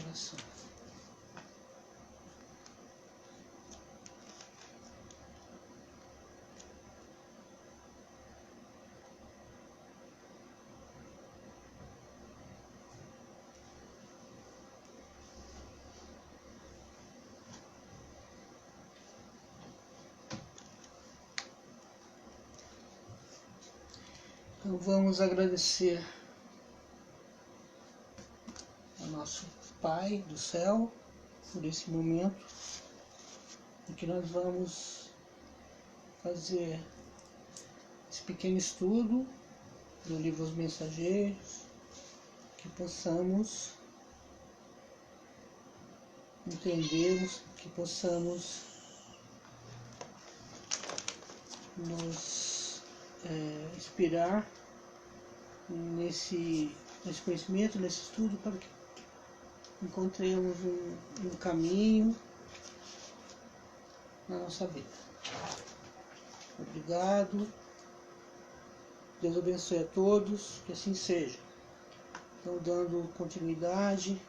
oração. Então vamos agradecer ao nosso Pai do céu por esse momento em que nós vamos fazer esse pequeno estudo do livro Os Mensageiros, que possamos entendermos, que possamos nos inspirar nesse conhecimento, nesse estudo, para que encontremos um caminho na nossa vida. Obrigado. Deus abençoe a todos, que assim seja. Então, dando continuidade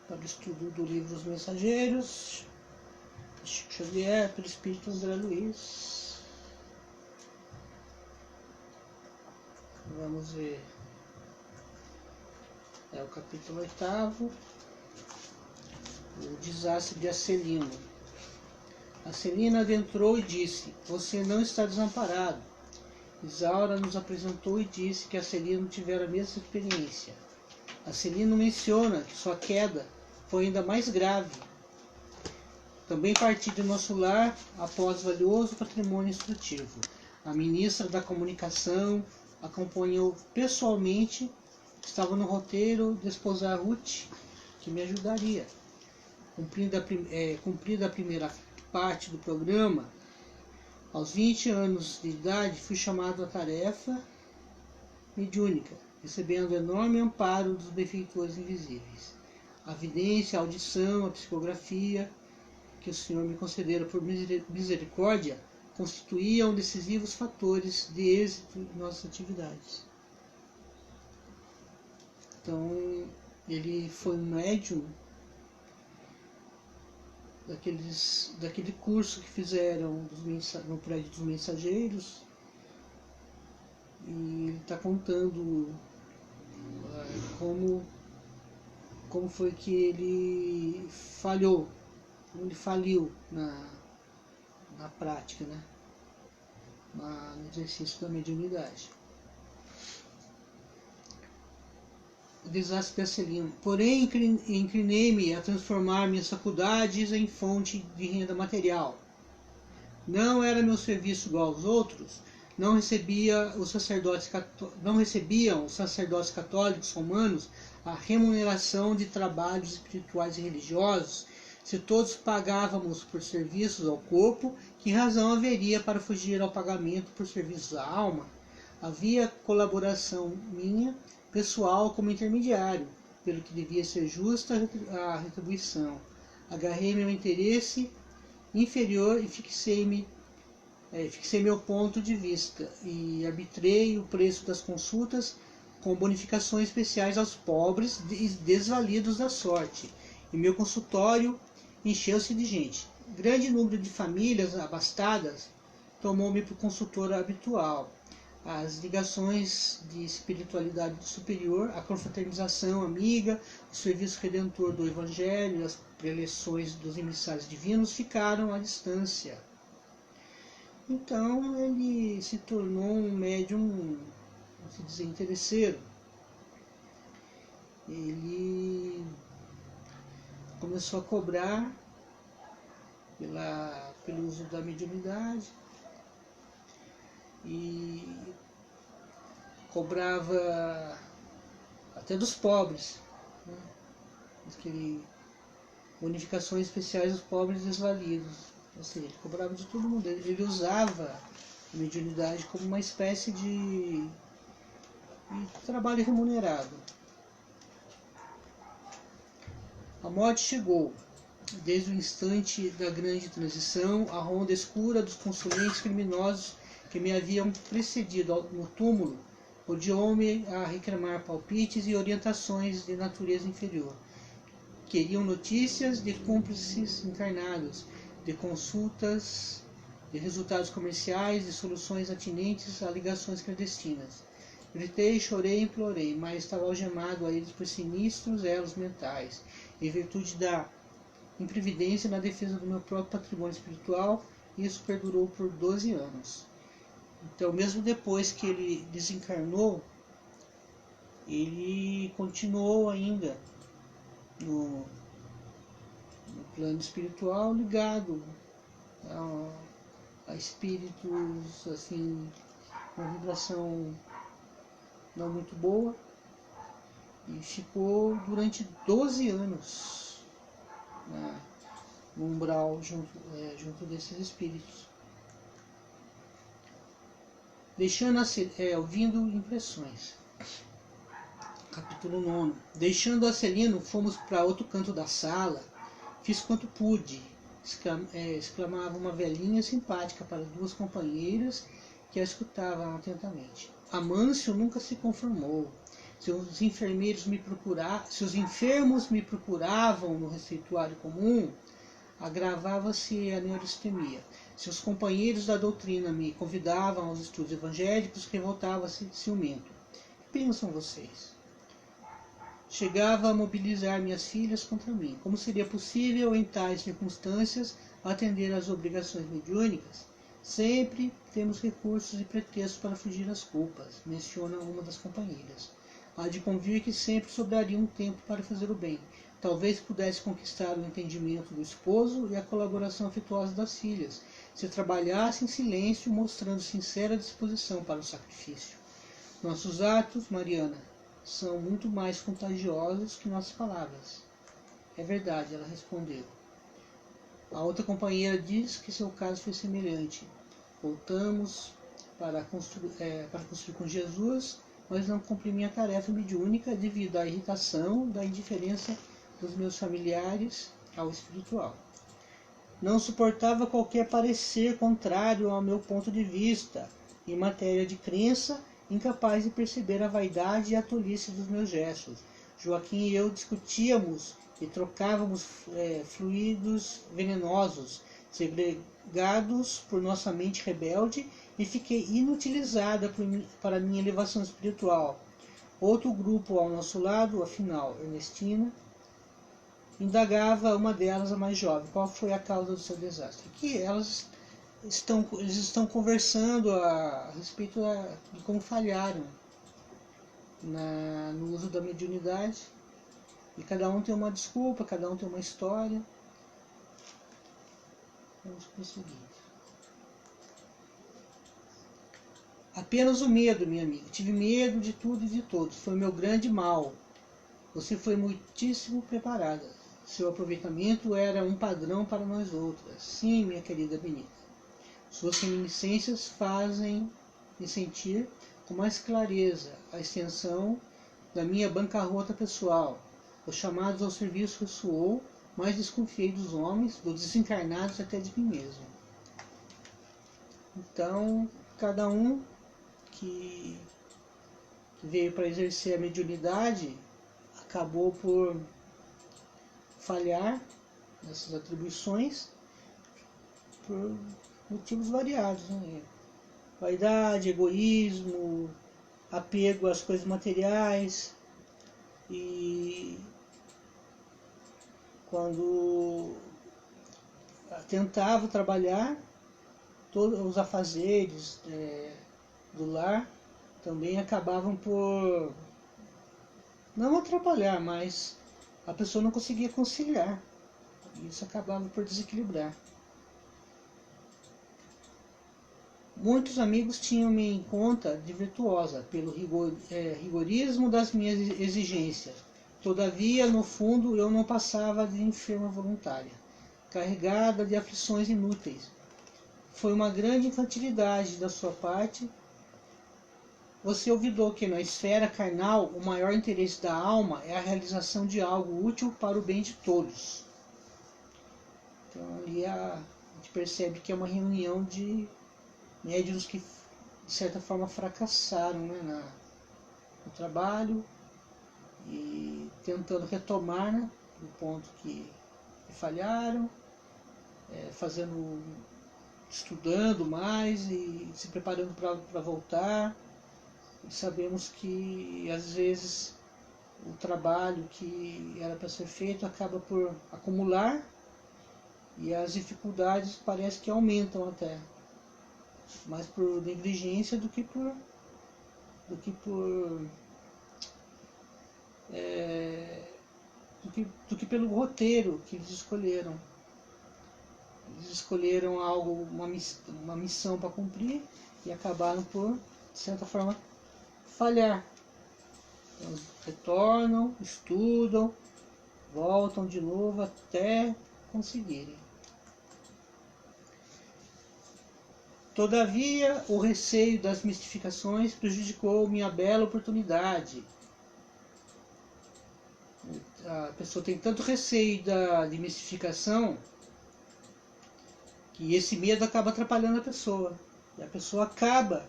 para o estudo do livro Os Mensageiros, Chico Xavier, pelo Espírito André Luiz. Vamos ver. É o capítulo 8º, o desastre de Acelino. Acelino adentrou e disse: você não está desamparado. Isaura nos apresentou e disse que Acelino tivera a mesma experiência. Acelino menciona que sua queda foi ainda mais grave. Também parti de nosso lar após valioso patrimônio instrutivo. A ministra da Comunicação acompanhou pessoalmente. Estava no roteiro de esposar Ruth, que me ajudaria. Cumprida a primeira parte do programa, aos 20 anos de idade, fui chamado à tarefa mediúnica, recebendo enorme amparo dos benfeitores invisíveis. A vidência, a audição, a psicografia, que o Senhor me concedera por misericórdia, constituíam decisivos fatores de êxito em nossas atividades. Então, ele foi um médium daquele curso que fizeram no prédio dos Mensageiros, e ele está contando como foi que ele falhou, como ele faliu na prática, né? No exercício da mediunidade. O desastre de Acelino. Porém, inclinei-me a transformar minhas faculdades em fonte de renda material. Não era meu serviço igual aos outros, não recebiam os sacerdotes católicos romanos a remuneração de trabalhos espirituais e religiosos. Se todos pagávamos por serviços ao corpo, que razão haveria para fugir ao pagamento por serviços à alma? Havia colaboração minha, pessoal, como intermediário, pelo que devia ser justa a retribuição. Agarrei meu interesse inferior e fixei meu ponto de vista e arbitrei o preço das consultas com bonificações especiais aos pobres e desvalidos da sorte. E meu consultório encheu-se de gente. Grande número de famílias abastadas tomou-me por consultor habitual. As ligações de espiritualidade superior, a confraternização amiga, o serviço redentor do Evangelho e as preleções dos emissários divinos ficaram à distância. Então ele se tornou um médium, vamos dizer, interesseiro. Ele começou a cobrar pelo uso da mediunidade e cobrava até dos pobres, né? Bonificações especiais aos pobres desvalidos. Ou seja, ele cobrava de todo mundo. Ele usava a mediunidade como uma espécie de trabalho remunerado. A morte chegou. Desde o instante da grande transição, a ronda escura dos consulentes criminosos que me haviam precedido no túmulo odiou-me a reclamar palpites e orientações de natureza inferior. queriam notícias de cúmplices encarnados, de consultas, de resultados comerciais, de soluções atinentes a ligações clandestinas. Gritei, chorei e implorei, mas estava algemado a eles por sinistros elos mentais, em virtude da imprevidência na defesa do meu próprio patrimônio espiritual. Isso perdurou por 12 anos. Então, mesmo depois que ele desencarnou, ele continuou ainda no plano espiritual, ligado a espíritos assim, uma vibração não muito boa, e ficou durante 12 anos no umbral junto desses espíritos. Ouvindo impressões. Capítulo 9. Deixando Acelino, fomos para outro canto da sala. Fiz quanto pude, exclamava uma velhinha simpática para duas companheiras que a escutavam atentamente. Amâncio nunca se conformou. Se os enfermos me procuravam no receituário comum, agravava-se a neurastemia. Se os companheiros da doutrina me convidavam aos estudos evangélicos, revoltava-se ciumento. Que pensam vocês? Chegava a mobilizar minhas filhas contra mim. Como seria possível, em tais circunstâncias, atender às obrigações mediúnicas? Sempre temos recursos e pretextos para fugir às culpas, menciona uma das companheiras. Há de convir que sempre sobraria um tempo para fazer o bem. Talvez pudesse conquistar o entendimento do esposo e a colaboração afetuosa das filhas, se trabalhasse em silêncio, mostrando sincera disposição para o sacrifício. Nossos atos, Mariana, são muito mais contagiosos que nossas palavras. É verdade, ela respondeu. A outra companheira diz que seu caso foi semelhante. Voltamos para construir com Jesus, mas não cumpri minha tarefa mediúnica devido à irritação, da indiferença dos meus familiares ao espiritual. Não suportava qualquer parecer contrário ao meu ponto de vista, em matéria de crença, incapaz de perceber a vaidade e a tolice dos meus gestos. Joaquim e eu discutíamos e trocávamos fluidos venenosos, segregados por nossa mente rebelde, e fiquei inutilizada para minha elevação espiritual. Outro grupo ao nosso lado, afinal, Ernestina, indagava uma delas, a mais jovem, qual foi a causa do seu desastre. Que eles estão conversando a respeito de como falharam no uso da mediunidade, e cada um tem uma desculpa, cada um tem uma história. Vamos prosseguir. Apenas o medo, minha amiga. Tive medo de tudo e de todos. Foi meu grande mal. Você foi muitíssimo preparada. Seu aproveitamento era um padrão para nós outras. Sim, minha querida Benita. Suas reminiscências fazem-me sentir com mais clareza a extensão da minha bancarrota pessoal. Os chamados ao serviço ressoou, mas desconfiei dos homens, dos desencarnados, até de mim mesmo. Então, cada um que veio para exercer a mediunidade acabou por falhar nessas atribuições por motivos variados, né? Vaidade, egoísmo, apego às coisas materiais, e quando tentava trabalhar, todos os afazeres do lar também acabavam por não atrapalhar, mas a pessoa não conseguia conciliar. Isso acabava por desequilibrar. Muitos amigos tinham-me em conta de virtuosa, pelo rigorismo das minhas exigências. Todavia, no fundo, eu não passava de enferma voluntária, carregada de aflições inúteis. Foi uma grande infantilidade da sua parte. Você olvidou que na esfera carnal o maior interesse da alma é a realização de algo útil para o bem de todos. Então ali a gente percebe que é uma reunião de médiuns que de certa forma fracassaram, né, no trabalho, e tentando retomar, né, no ponto que falharam, estudando mais e se preparando para voltar. E sabemos que às vezes o trabalho que era para ser feito acaba por acumular e as dificuldades parece que aumentam até, mais por negligência do que pelo roteiro que eles escolheram. Eles escolheram uma missão para cumprir e acabaram por, de certa forma, falhar. Então, retornam, estudam, voltam de novo até conseguirem. Todavia, o receio das mistificações prejudicou minha bela oportunidade. A pessoa tem tanto receio de mistificação que esse medo acaba atrapalhando a pessoa. E a pessoa acaba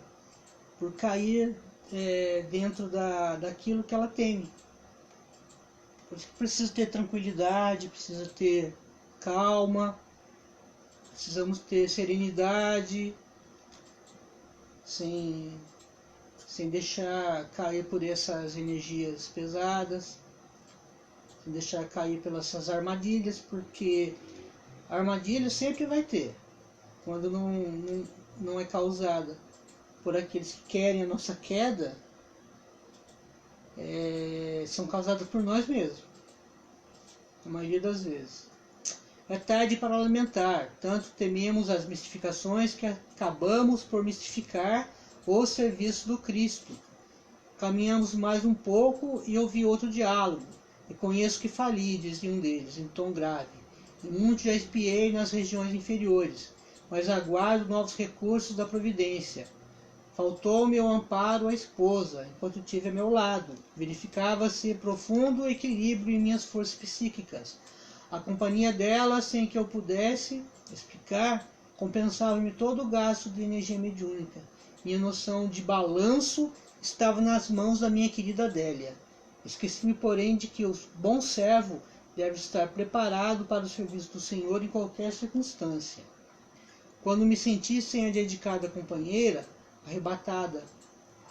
por cair dentro daquilo que ela teme. Por isso que precisa ter tranquilidade, precisa ter calma, precisamos ter serenidade, sem deixar cair por essas energias pesadas, sem deixar cair pelas essas armadilhas, porque a armadilha sempre vai ter, quando não é causada por aqueles que querem a nossa queda, são causadas por nós mesmos, a maioria das vezes. É tarde para lamentar, tanto tememos as mistificações que acabamos por mistificar o serviço do Cristo. Caminhamos mais um pouco e ouvi outro diálogo. Reconheço que fali, dizia um deles, em tom grave. E muito já espiei nas regiões inferiores, mas aguardo novos recursos da providência. Faltou-me o amparo à esposa, enquanto tive a meu lado. Verificava-se profundo equilíbrio em minhas forças psíquicas. A companhia dela, sem que eu pudesse explicar, compensava-me todo o gasto de energia mediúnica. Minha noção de balanço estava nas mãos da minha querida Adélia. Esqueci-me, porém, de que o bom servo deve estar preparado para o serviço do Senhor em qualquer circunstância. Quando me senti sem a dedicada companheira, arrebatada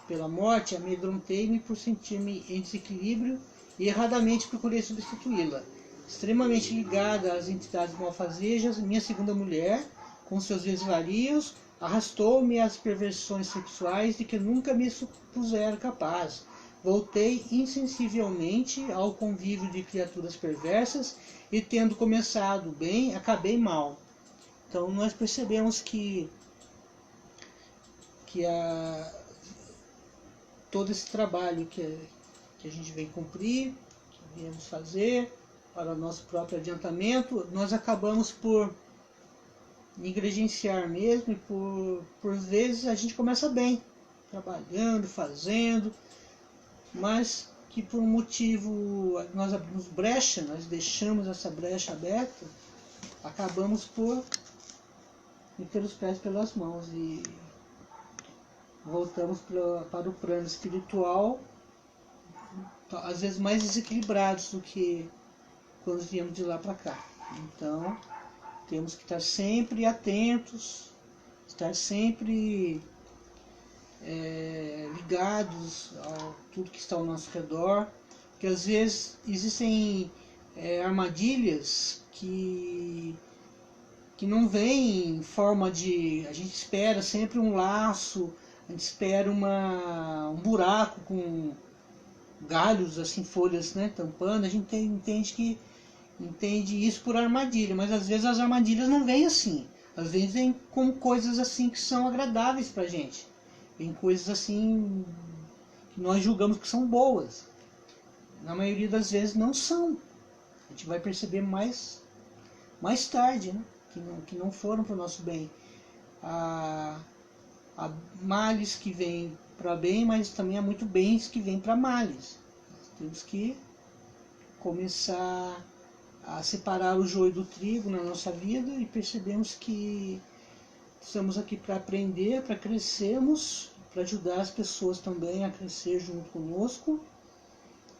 pela morte, amedrontei-me por sentir-me em desequilíbrio e erradamente procurei substituí-la. Extremamente ligada às entidades malfazejas, minha segunda mulher, com seus desvarios, arrastou-me às perversões sexuais de que nunca me supusera capaz. Voltei insensivelmente ao convívio de criaturas perversas e, tendo começado bem, acabei mal. Então nós percebemos que todo esse trabalho que a gente vem cumprir, que viemos fazer para o nosso próprio adiantamento, nós acabamos por negligenciar mesmo, e por vezes a gente começa bem, trabalhando, fazendo, mas que por um motivo nós abrimos brecha, nós deixamos essa brecha aberta, acabamos por meter os pés pelas mãos e voltamos para o plano espiritual, às vezes mais desequilibrados do que quando viemos de lá para cá. Então, temos que estar sempre atentos, estar sempre ligados a tudo que está ao nosso redor, porque às vezes existem armadilhas que não vêm em forma de... A gente espera sempre um laço, a gente espera um buraco com galhos, assim, folhas, né, tampando. A gente entende isso por armadilha, mas às vezes as armadilhas não vêm assim. Às vezes vêm com coisas assim que são agradáveis pra gente. Vem coisas assim que nós julgamos que são boas. Na maioria das vezes não são. A gente vai perceber mais tarde, né, que não foram para o nosso bem. Há males que vêm para bem, mas também há muito bens que vêm para males. Temos que começar a separar o joio do trigo na nossa vida e percebemos que estamos aqui para aprender, para crescermos, para ajudar as pessoas também a crescer junto conosco.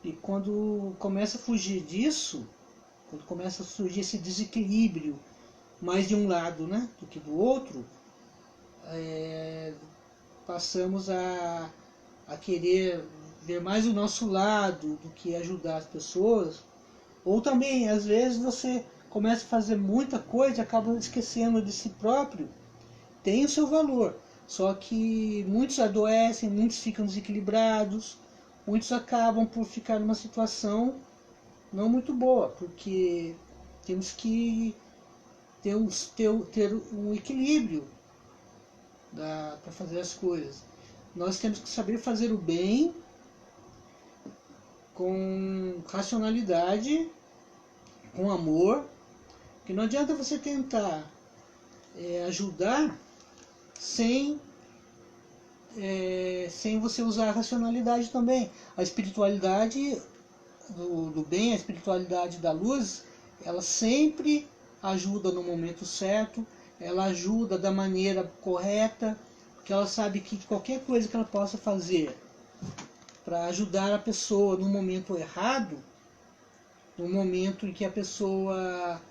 E quando começa a fugir disso, quando começa a surgir esse desequilíbrio mais de um lado, né, do que do outro, passamos a querer ver mais o nosso lado do que ajudar as pessoas. Ou também, às vezes, você começa a fazer muita coisa e acaba esquecendo de si próprio. Tem o seu valor, só que muitos adoecem, muitos ficam desequilibrados, muitos acabam por ficar numa situação não muito boa, porque temos que ter um equilíbrio para fazer as coisas. Nós temos que saber fazer o bem com racionalidade, com amor, que não adianta você tentar ajudar sem você usar a racionalidade também. A espiritualidade do bem, a espiritualidade da luz, ela sempre ajuda no momento certo, ela ajuda da maneira correta, porque ela sabe que qualquer coisa que ela possa fazer para ajudar a pessoa no momento errado, no momento em que a pessoa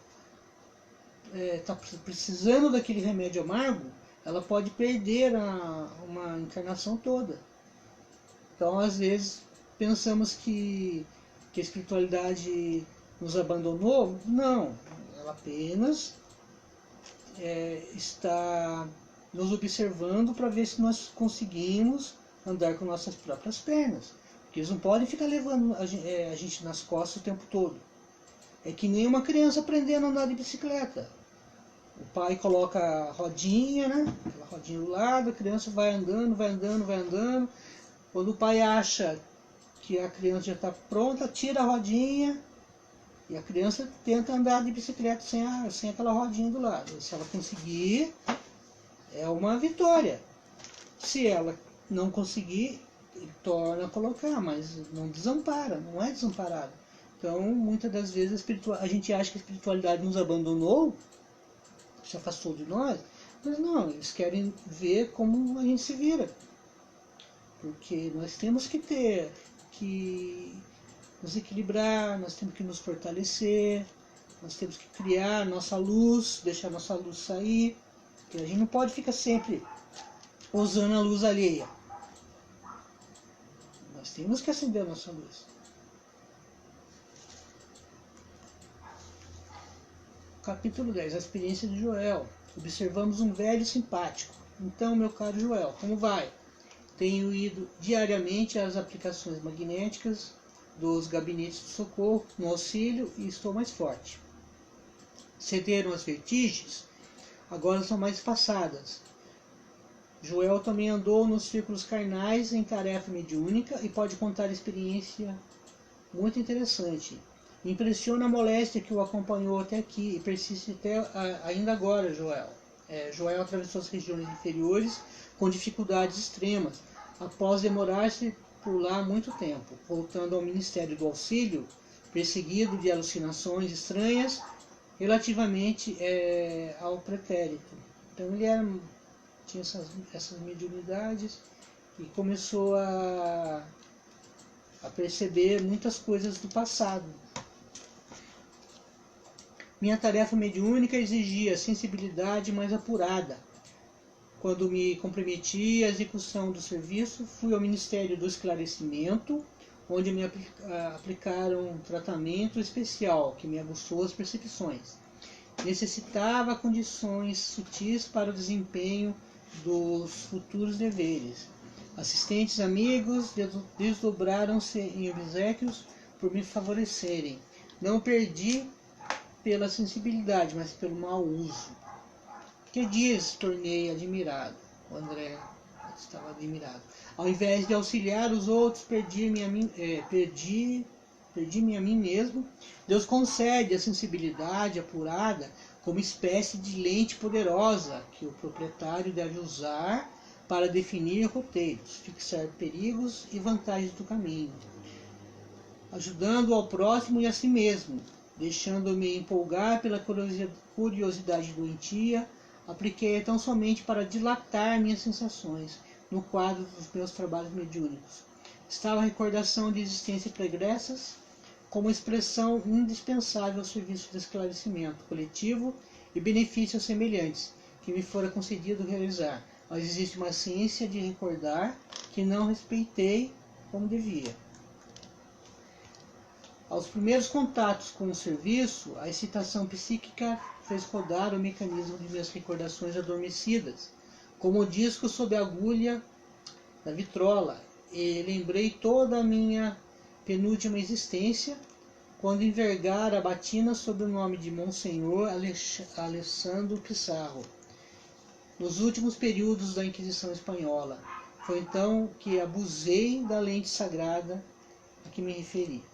está precisando daquele remédio amargo, ela pode perder uma encarnação toda. Então, às vezes, pensamos que a espiritualidade nos abandonou. Não, ela apenas está nos observando para ver se nós conseguimos andar com nossas próprias pernas. Porque eles não podem ficar levando a gente nas costas o tempo todo. É que nem uma criança aprendendo a andar de bicicleta. O pai coloca a rodinha, né? Aquela rodinha do lado, a criança vai andando, vai andando, vai andando. Quando o pai acha que a criança já está pronta, tira a rodinha e a criança tenta andar de bicicleta sem aquela rodinha do lado. Se ela conseguir, é uma vitória. Se ela não conseguir, ele torna a colocar, mas não desampara, não é desamparado. Então, muitas das vezes a gente acha que a espiritualidade nos abandonou, se afastou de nós, mas não, eles querem ver como a gente se vira. Porque nós temos que nos equilibrar, nós temos que nos fortalecer, nós temos que criar nossa luz, deixar nossa luz sair, porque a gente não pode ficar sempre usando a luz alheia. Nós temos que acender a nossa luz. Capítulo 10, a experiência de Joel. Observamos um velho simpático. Então, meu caro Joel, como vai? Tenho ido diariamente às aplicações magnéticas dos gabinetes de socorro no auxílio e estou mais forte. Cederam as vertigens, agora são mais passadas. Joel também andou nos círculos carnais em tarefa mediúnica e pode contar experiência muito interessante. Me impressiona a moléstia que o acompanhou até aqui e persiste até ainda agora, Joel. Joel atravessou as regiões inferiores com dificuldades extremas, após demorar-se por lá muito tempo, voltando ao Ministério do Auxílio, perseguido de alucinações estranhas relativamente ao pretérito. Então ele tinha essas mediunidades e começou a perceber muitas coisas do passado. Minha tarefa mediúnica exigia sensibilidade mais apurada. Quando me comprometi à execução do serviço, fui ao Ministério do Esclarecimento, onde me aplicaram um tratamento especial que me aguçou as percepções. Necessitava condições sutis para o desempenho dos futuros deveres. Assistentes amigos desdobraram-se em obséquios por me favorecerem. Não perdi pela sensibilidade, mas pelo mau uso. Que dias tornei admirado. O André estava admirado. Ao invés de auxiliar os outros, perdi-me a mim mesmo. Deus concede a sensibilidade apurada como espécie de lente poderosa que o proprietário deve usar para definir roteiros, fixar perigos e vantagens do caminho, ajudando ao próximo e a si mesmo. Deixando-me empolgar pela curiosidade doentia, apliquei tão somente para dilatar minhas sensações no quadro dos meus trabalhos mediúnicos. Estava a recordação de existências pregressas, como expressão indispensável ao serviço de esclarecimento coletivo e benefícios semelhantes, que me fora concedido realizar. Mas existe uma ciência de recordar que não respeitei como devia. Aos primeiros contatos com o serviço, a excitação psíquica fez rodar o mecanismo de minhas recordações adormecidas, como o disco sob a agulha da vitrola, e lembrei toda a minha penúltima existência, quando envergara a batina sob o nome de Monsenhor Alessandro Pissarro, nos últimos períodos da Inquisição Espanhola. Foi então que abusei da lente sagrada a que me referi.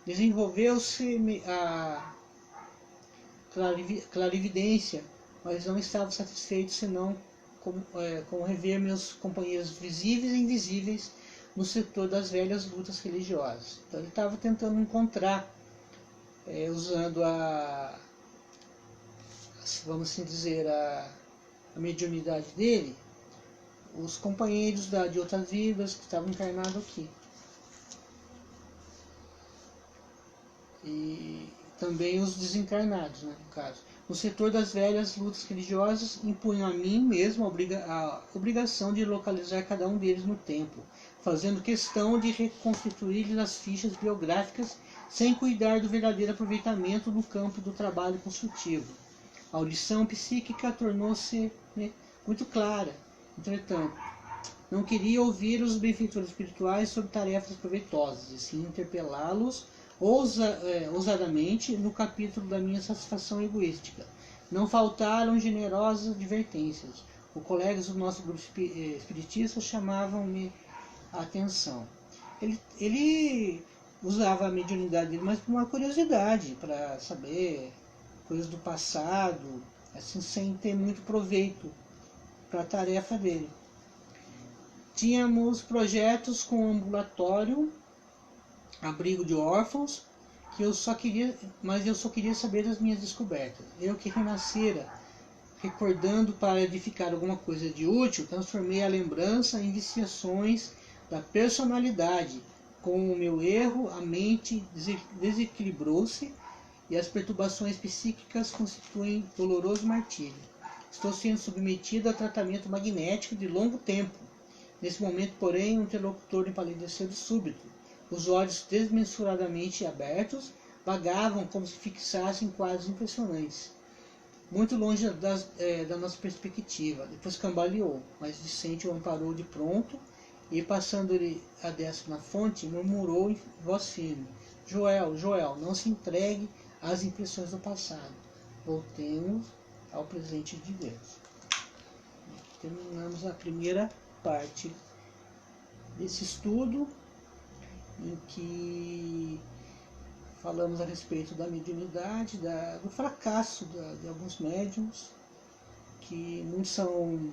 Desenvolveu-se a clarividência, mas não estava satisfeito senão com rever meus companheiros visíveis e invisíveis no setor das velhas lutas religiosas. Então ele estava tentando encontrar, usando vamos assim dizer, a mediunidade dele, os companheiros de outras vidas que estavam encarnados aqui. E também os desencarnados, né, no caso. No setor das velhas lutas religiosas, impunham a mim mesmo a obrigação de localizar cada um deles no tempo, fazendo questão de reconstituir-lhes as fichas biográficas sem cuidar do verdadeiro aproveitamento no campo do trabalho construtivo. A audição psíquica tornou-se muito clara. Entretanto, não queria ouvir os benfeitores espirituais sobre tarefas proveitosas, e sim interpelá-los ousadamente no capítulo da minha satisfação egoística. Não faltaram generosas advertências. Os colegas do nosso grupo espiritista chamavam-me a atenção. Ele usava a mediunidade dele, mas por uma curiosidade, para saber coisas do passado, assim, sem ter muito proveito para a tarefa dele. Tínhamos projetos com ambulatório, abrigo de órfãos, mas eu só queria saber das minhas descobertas. Eu que renascera, recordando para edificar alguma coisa de útil, transformei a lembrança em viciações da personalidade. Com o meu erro, a mente desequilibrou-se e as perturbações psíquicas constituem doloroso martírio. Estou sendo submetido a tratamento magnético de longo tempo. Nesse momento, porém, um interlocutor empalideceu de súbito. Os olhos desmensuradamente abertos vagavam como se fixassem quadros impressionantes, muito longe da nossa perspectiva. Depois cambaleou, mas Vicente o amparou de pronto e, passando-lhe a destra na fonte, murmurou em voz firme: Joel, não se entregue às impressões do passado. Voltemos ao presente de Deus. Terminamos a primeira parte desse estudo, em que falamos a respeito da mediunidade, do fracasso de alguns médiums, que muitos são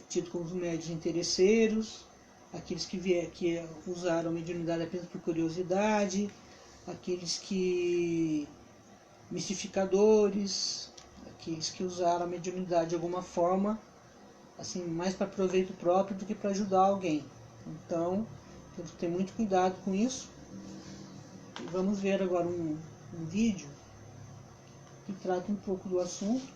tidos como médiuns interesseiros, aqueles que usaram a mediunidade apenas por curiosidade, aqueles que mistificadores, aqueles que usaram a mediunidade de alguma forma, assim, mais para proveito próprio do que para ajudar alguém. Então, temos que ter muito cuidado com isso. E vamos ver agora um vídeo que trata um pouco do assunto.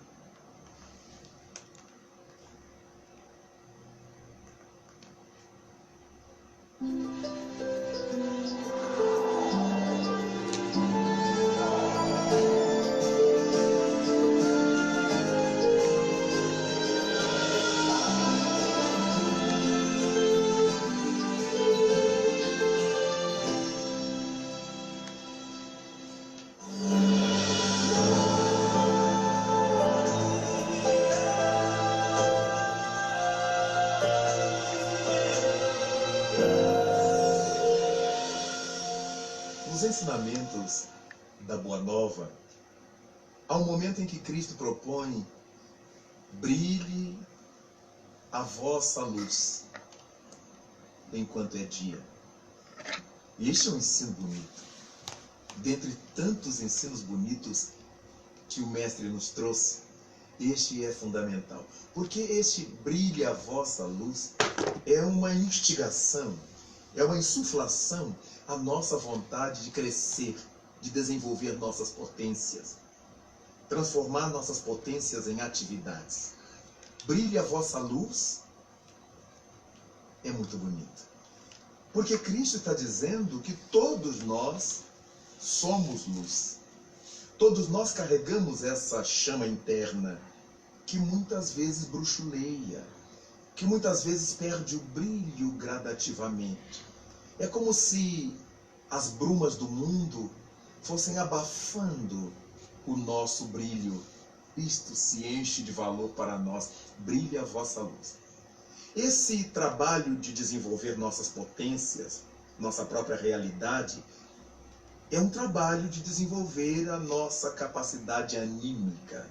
Nos ensinamentos da Boa Nova, há um momento em que Cristo propõe: brilhe a vossa luz enquanto é dia. E este é um ensino bonito. Dentre tantos ensinos bonitos que o Mestre nos trouxe, este é fundamental. Porque este brilhe a vossa luz é uma instigação, é uma insuflação à nossa vontade de crescer, de desenvolver nossas potências, transformar nossas potências em atividades. Brilhe a vossa luz, é muito bonito. Porque Cristo está dizendo que todos nós somos luz. Todos nós carregamos essa chama interna que muitas vezes bruxuleia, que muitas vezes perde o brilho gradativamente. É como se as brumas do mundo fossem abafando o nosso brilho. Isto se enche de valor para nós. Brilhe a vossa luz. Esse trabalho de desenvolver nossas potências, nossa própria realidade, é um trabalho de desenvolver a nossa capacidade anímica,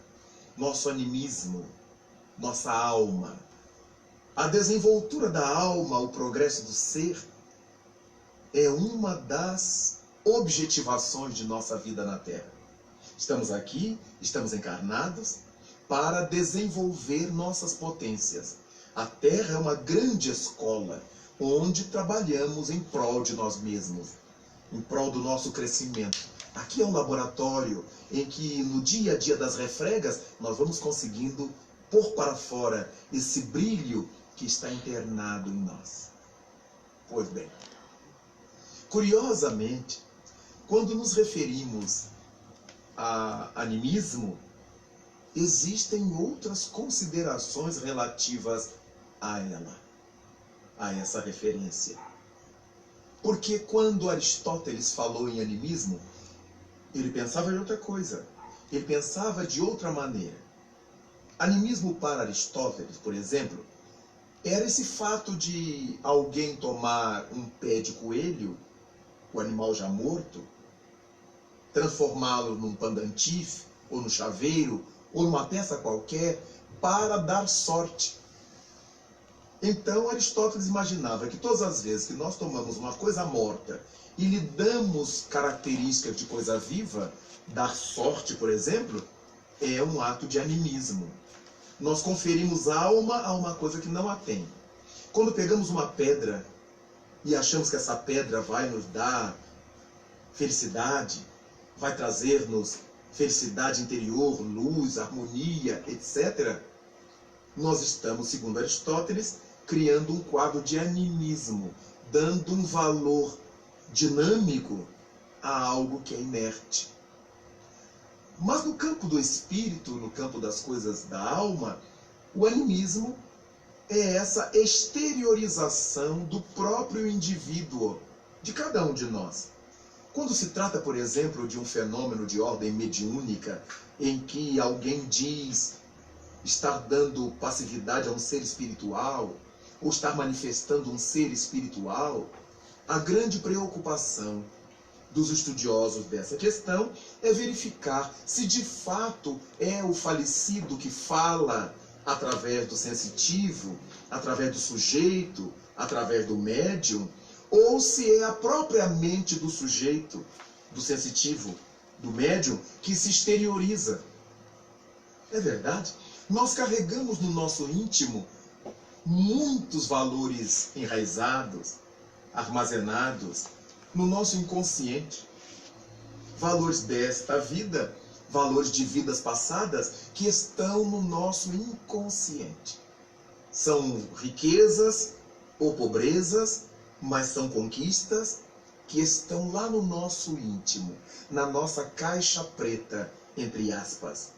nosso animismo, nossa alma. A desenvoltura da alma, o progresso do ser, é uma das objetivações de nossa vida na Terra. Estamos aqui, estamos encarnados para desenvolver nossas potências. A Terra é uma grande escola onde trabalhamos em prol de nós mesmos, em prol do nosso crescimento. Aqui é um laboratório em que no dia a dia das refregas nós vamos conseguindo pôr para fora esse brilho que está internado em nós. Pois bem, curiosamente, quando nos referimos a animismo, existem outras considerações relativas a ela, a essa referência. Porque quando Aristóteles falou em animismo, ele pensava de outra coisa, ele pensava de outra maneira. Animismo para Aristóteles, por exemplo, era esse fato de alguém tomar um pé de coelho, o animal já morto, transformá-lo num pandantife, ou no chaveiro, ou numa peça qualquer, para dar sorte. Então Aristóteles imaginava que todas as vezes que nós tomamos uma coisa morta e lhe damos características de coisa viva, dar sorte, por exemplo, é um ato de animismo. Nós conferimos alma a uma coisa que não a tem. Quando pegamos uma pedra e achamos que essa pedra vai nos dar felicidade, vai trazer-nos felicidade interior, luz, harmonia, etc., nós estamos, segundo Aristóteles, criando um quadro de animismo, dando um valor dinâmico a algo que é inerte. Mas no campo do espírito, no campo das coisas da alma, o animismo é essa exteriorização do próprio indivíduo, de cada um de nós. Quando se trata, por exemplo, de um fenômeno de ordem mediúnica, em que alguém diz estar dando passividade a um ser espiritual, ou estar manifestando um ser espiritual, a grande preocupação dos estudiosos dessa questão é verificar se de fato é o falecido que fala através do sensitivo, através do sujeito, através do médium, ou se é a própria mente do sujeito, do sensitivo, do médium, que se exterioriza. É verdade? Nós carregamos no nosso íntimo muitos valores enraizados, armazenados no nosso inconsciente. Valores desta vida, valores de vidas passadas que estão no nosso inconsciente. São riquezas ou pobrezas, mas são conquistas que estão lá no nosso íntimo, na nossa caixa preta, entre aspas.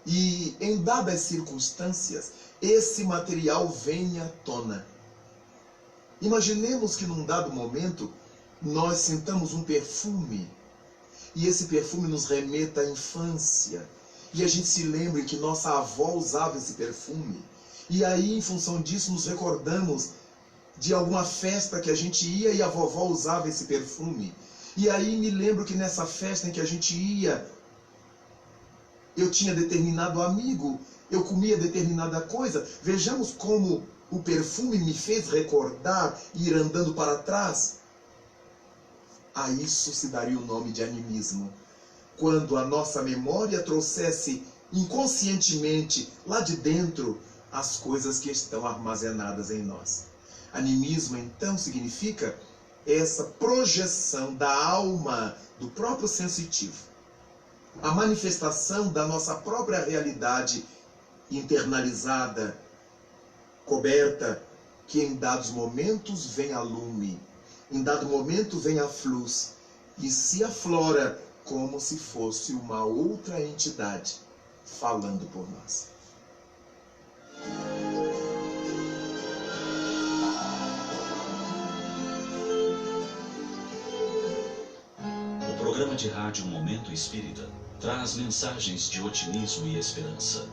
E em dadas circunstâncias, esse material vem à tona. Imaginemos que num dado momento nós sintamos um perfume e esse perfume nos remeta à infância e a gente se lembre que nossa avó usava esse perfume e aí em função disso nos recordamos de alguma festa que a gente ia e a vovó usava esse perfume e aí me lembro que nessa festa em que a gente ia eu tinha determinado amigo, eu comia determinada coisa. Vejamos como o perfume me fez recordar e ir andando para trás. A isso se daria o nome de animismo. Quando a nossa memória trouxesse inconscientemente, lá de dentro, as coisas que estão armazenadas em nós. Animismo, então, significa essa projeção da alma do próprio sensitivo, a manifestação da nossa própria realidade internalizada, coberta, que em dados momentos vem a lume, em dado momento vem a luz e se aflora como se fosse uma outra entidade falando por nós. O programa de rádio Momento Espírita traz mensagens de otimismo e esperança.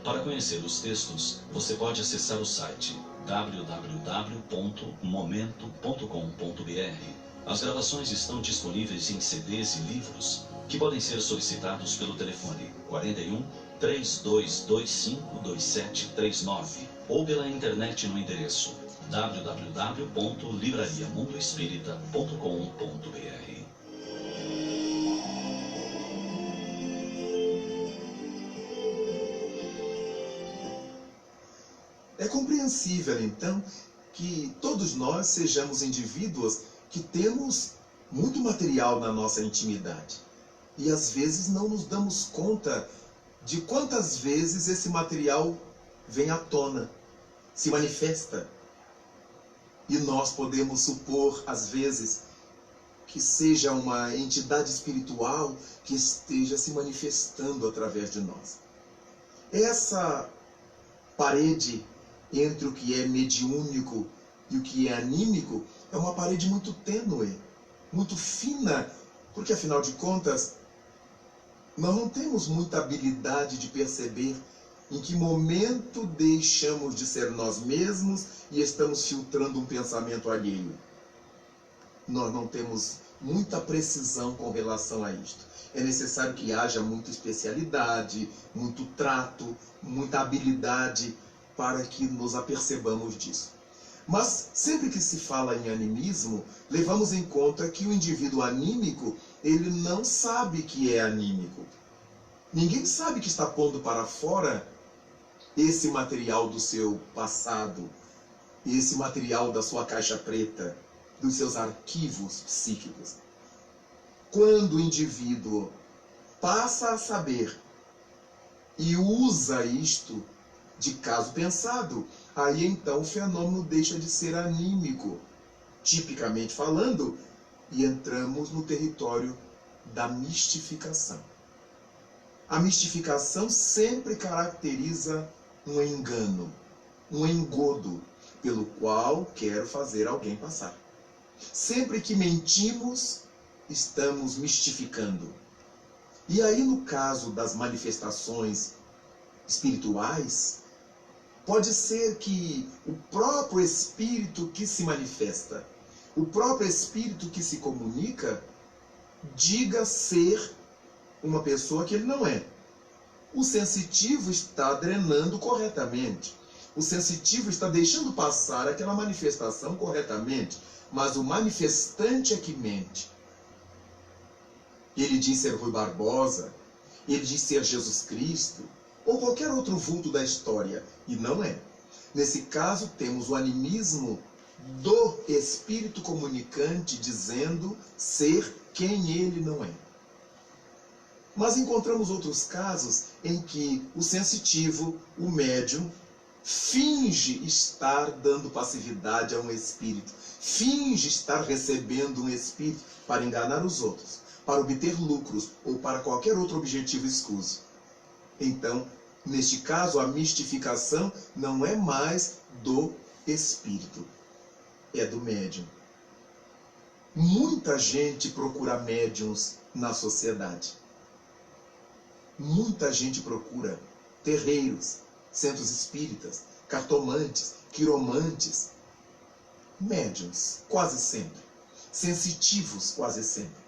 Para conhecer os textos, você pode acessar o site www.momento.com.br. As gravações estão disponíveis em CDs e livros, que podem ser solicitados pelo telefone 41 3225 2739 ou pela internet no endereço www.livrariamundoespírita.com.br. É compreensível, então, que todos nós sejamos indivíduos que temos muito material na nossa intimidade. E às vezes não nos damos conta de quantas vezes esse material vem à tona, se manifesta. E nós podemos supor, às vezes, que seja uma entidade espiritual que esteja se manifestando através de nós. Essa parede entre o que é mediúnico e o que é anímico é uma parede muito tênue, muito fina, porque afinal de contas nós não temos muita habilidade de perceber em que momento deixamos de ser nós mesmos e estamos filtrando um pensamento alheio. Nós não temos muita precisão com relação a isto. É necessário que haja muita especialidade, muito trato, muita habilidade para que nos apercebamos disso. Mas sempre que se fala em animismo, levamos em conta que o indivíduo anímico, ele não sabe que é anímico. Ninguém sabe que está pondo para fora esse material do seu passado, esse material da sua caixa preta, dos seus arquivos psíquicos. Quando o indivíduo passa a saber e usa isto de caso pensado, aí então o fenômeno deixa de ser anímico, tipicamente falando, e entramos no território da mistificação. A mistificação sempre caracteriza um engano, um engodo, pelo qual quero fazer alguém passar. Sempre que mentimos, estamos mistificando. E aí, no caso das manifestações espirituais, pode ser que o próprio espírito que se manifesta, o próprio espírito que se comunica, diga ser uma pessoa que ele não é. O sensitivo está drenando corretamente. O sensitivo está deixando passar aquela manifestação corretamente, mas o manifestante é que mente. Ele diz ser Rui Barbosa, ele diz ser Jesus Cristo, ou qualquer outro vulto da história, e não é. Nesse caso, temos o animismo do espírito comunicante dizendo ser quem ele não é. Mas encontramos outros casos em que o sensitivo, o médium, finge estar dando passividade a um espírito, finge estar recebendo um espírito para enganar os outros, para obter lucros ou para qualquer outro objetivo escuso. Então, neste caso, a mistificação não é mais do espírito, é do médium. Muita gente procura médiums na sociedade. Muita gente procura terreiros, centros espíritas, cartomantes, quiromantes, médiums, quase sempre, sensitivos, quase sempre.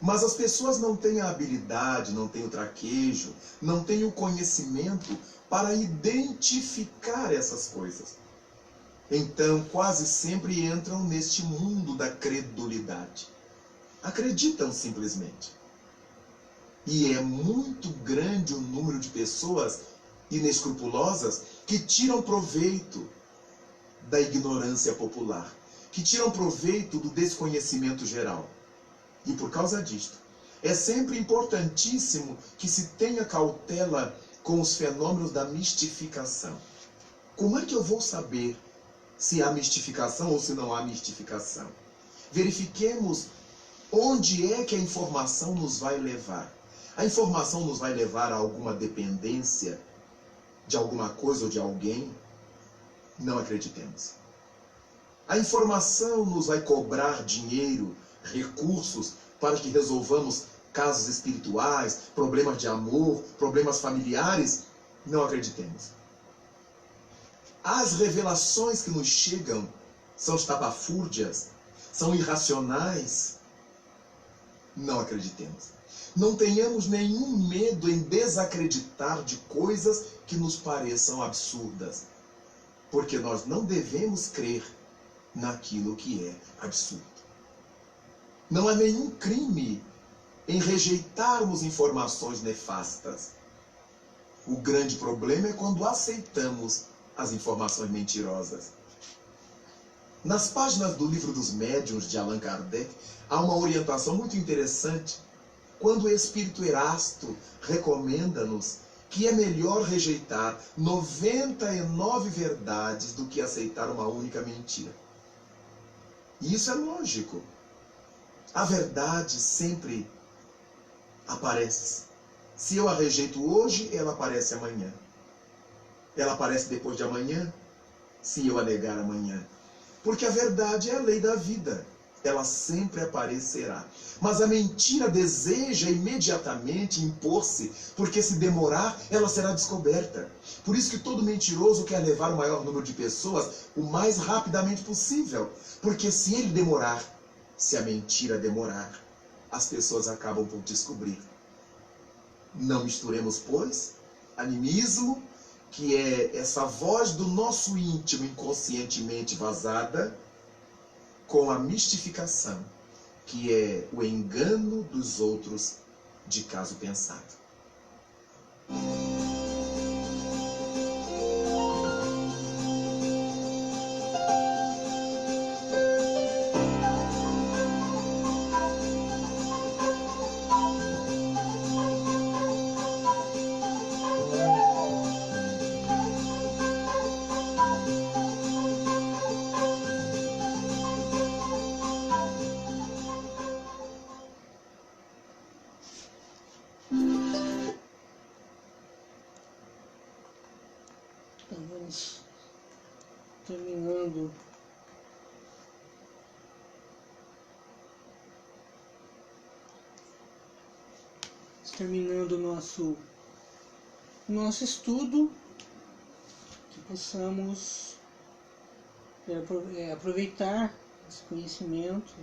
Mas as pessoas não têm a habilidade, não têm o traquejo, não têm o conhecimento para identificar essas coisas. Então, quase sempre entram neste mundo da credulidade. Acreditam simplesmente. E é muito grande o número de pessoas inescrupulosas que tiram proveito da ignorância popular, que tiram proveito do desconhecimento geral. E por causa disto, é sempre importantíssimo que se tenha cautela com os fenômenos da mistificação. Como é que eu vou saber se há mistificação ou se não há mistificação? Verifiquemos onde é que a informação nos vai levar. A informação nos vai levar a alguma dependência de alguma coisa ou de alguém? Não acreditemos. A informação nos vai cobrar dinheiro, recursos, para que resolvamos casos espirituais, problemas de amor, problemas familiares? Não acreditemos. As revelações que nos chegam são estapafúrdias, são irracionais? Não acreditemos. Não tenhamos nenhum medo em desacreditar de coisas que nos pareçam absurdas, porque nós não devemos crer naquilo que é absurdo. Não há nenhum crime em rejeitarmos informações nefastas. O grande problema é quando aceitamos as informações mentirosas. Nas páginas do Livro dos Médiuns de Allan Kardec, há uma orientação muito interessante, quando o Espírito Erasto recomenda-nos que é melhor rejeitar 99 verdades do que aceitar uma única mentira. E isso é lógico. A verdade sempre aparece. Se eu a rejeito hoje, ela aparece amanhã. Ela aparece depois de amanhã, se eu a negar amanhã. Porque a verdade é a lei da vida. Ela sempre aparecerá. Mas a mentira deseja imediatamente impor-se, porque se demorar, ela será descoberta. Por isso que todo mentiroso quer levar o maior número de pessoas o mais rapidamente possível. Porque se ele demorar, se a mentira demorar, as pessoas acabam por descobrir. Não misturemos, pois, animismo, que é essa voz do nosso íntimo inconscientemente vazada, com a mistificação, que é o engano dos outros de caso pensado. Estamos terminando o nosso estudo, que possamos aproveitar esse conhecimento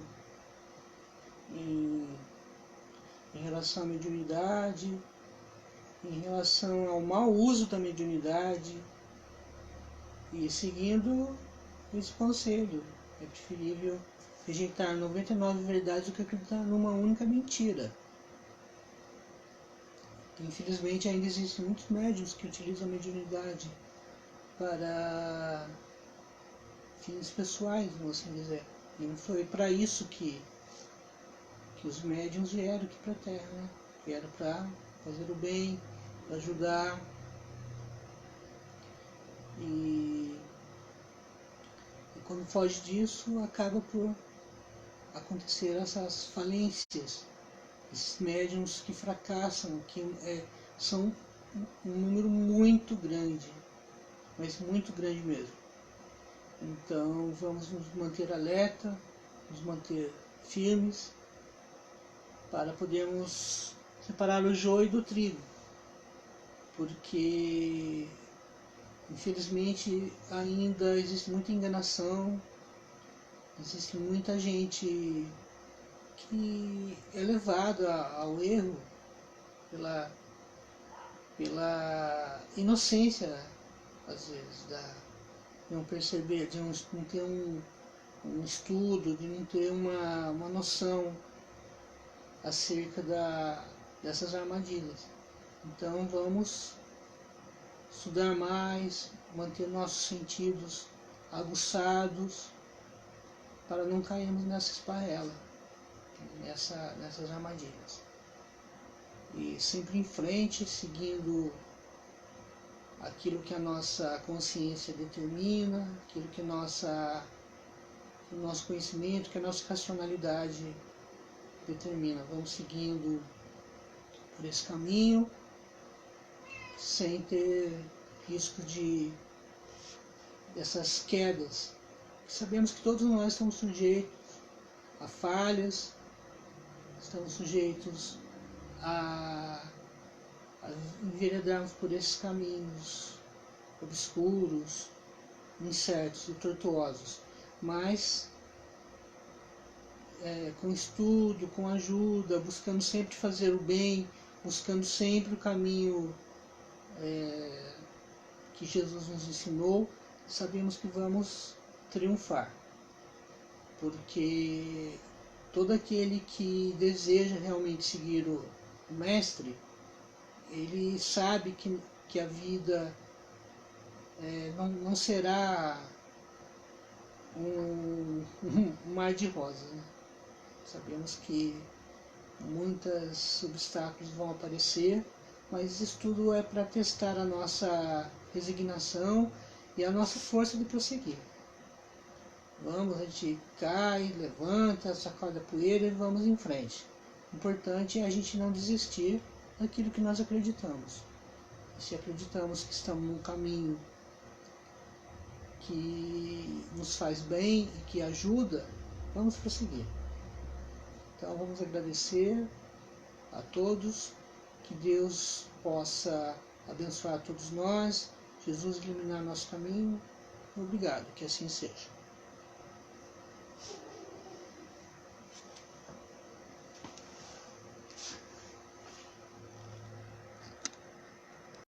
em relação à mediunidade, em relação ao mau uso da mediunidade, e seguindo esse conselho. É preferível rejeitar 99 verdades do que acreditar numa única mentira. Infelizmente ainda existem muitos médiuns que utilizam a mediunidade para fins pessoais, vamos assim dizer. E não foi para isso que os médiuns vieram aqui para a Terra, né? Vieram para fazer o bem, para ajudar. E quando foge disso, acaba por acontecer essas falências, esses médiuns que fracassam, que são um número muito grande, mas muito grande mesmo. Então vamos nos manter alerta, nos manter firmes, para podermos separar o joio do trigo, porque infelizmente ainda existe muita enganação, existe muita gente que é levada ao erro pela inocência, às vezes, de não perceber, de não ter um estudo, de não ter uma noção acerca dessas armadilhas. Então vamos estudar mais, manter nossos sentidos aguçados, para não cairmos nessa esparrela, nessas armadilhas. E sempre em frente, seguindo aquilo que a nossa consciência determina, aquilo que o nosso conhecimento, que a nossa racionalidade determina. Vamos seguindo por esse caminho, sem ter risco dessas quedas. Sabemos que todos nós estamos sujeitos a falhas, estamos sujeitos a enveredarmos por esses caminhos obscuros, incertos e tortuosos, mas com estudo, com ajuda, buscando sempre fazer o bem, buscando sempre o caminho que Jesus nos ensinou, sabemos que vamos triunfar, porque todo aquele que deseja realmente seguir o Mestre, ele sabe que a vida não será um mar de rosas, né? Sabemos que muitos obstáculos vão aparecer, mas isso tudo é para testar a nossa resignação e a nossa força de prosseguir. Vamos, a gente cai, levanta, sacode a poeira e vamos em frente. O importante é a gente não desistir daquilo que nós acreditamos. Se acreditamos que estamos num caminho que nos faz bem e que ajuda, vamos prosseguir. Então vamos agradecer a todos, que Deus possa abençoar todos nós, Jesus iluminar nosso caminho. Obrigado, que assim seja.